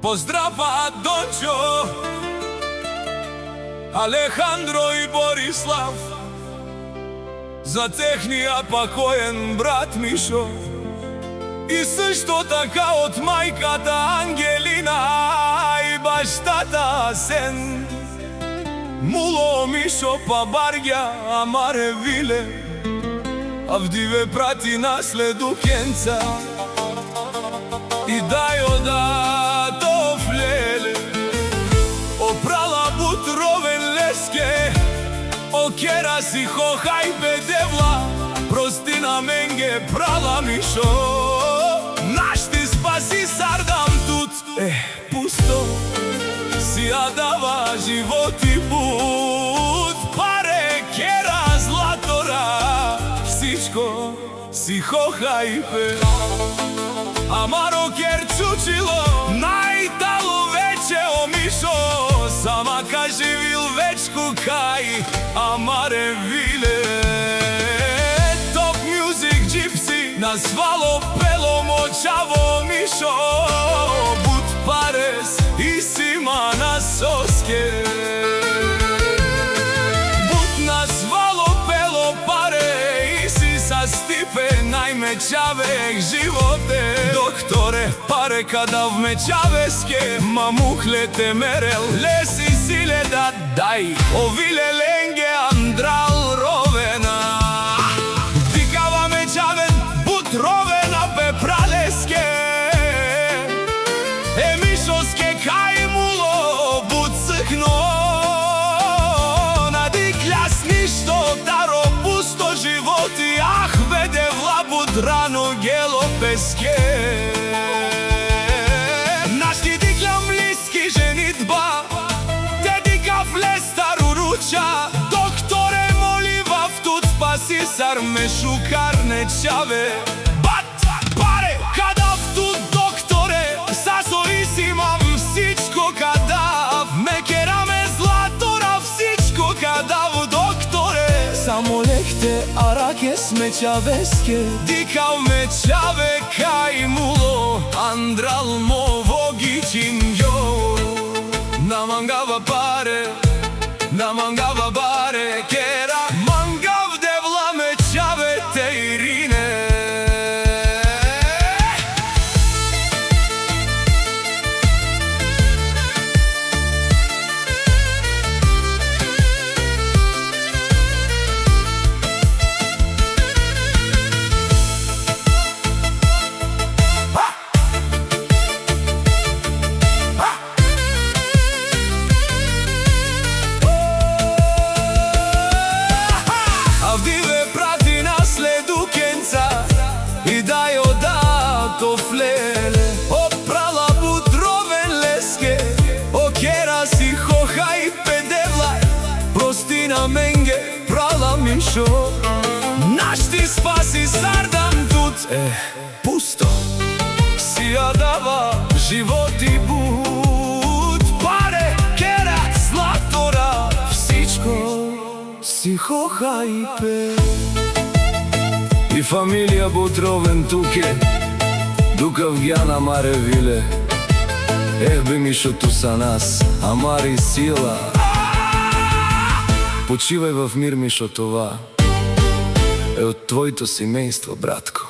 Поздрава Дончо, Алехандро и Борислав, за техния покоен брат Мишо, и също така от майката Ангелина и бащата Асен. Муло Мишо Пабаргя Амаре Виле, Авдиве прати наследу Кенца и дай ода тофлеле, опрала бутровен леске, окера си хохай бедевла, прости на менге прала Мишо, наш ти спаси сардам тут. Пусто си адава живот и пут, паре, кера, златора, всичко си хохай пе. Амаро кер чучило, најтало вече о Мишо, сама кажи вил вечку кај Амаре Виле. Топ мюзик джипси, назвало пело мочаво Мишо, бут парес и сима на соске. Бут назвало пело паре и си са стипе најмечавек животе. Докторе, паре када вмечавеске, мамухлете мерел, леси силе да дай, овиле ленге андрал ровена. Дикава мечавен, бут ровена бе пралеске, Мишоске кај муло бут сыхно, надикляс ништо даро пусто животи, ах веде влабут рано гело песке. Нашти диклям лиски женитба, те дика влез стару руча, докторе молива в тут спаси сар ме шукарне чаве. Бат, паре, када в тут докторе, сасои си имам всичко кадав, ме кераме златора всичко кадав докторе. Само лехте араке смечавеске, дикав мечаве кај муло, андрал мово гичин јо. Намангава паре, намангава баре, кера, мангав девла мечаве те Ирине. Авдиве прати наследу Кенца и дај ода тофлеле, опрала бутровен леске, окера си хохај педевла, прости на менге прала Мишо, наш ти спаси сардам тут. Пусто си адава живот и бут, паре, кера, златора, всичко си хохај пе. И фамилија бутровен туке, дукав ги Амаре Виле. Бе Мишото са нас, Амари сила. Почивај в мир Мишо, това е од твоето семејство, братко.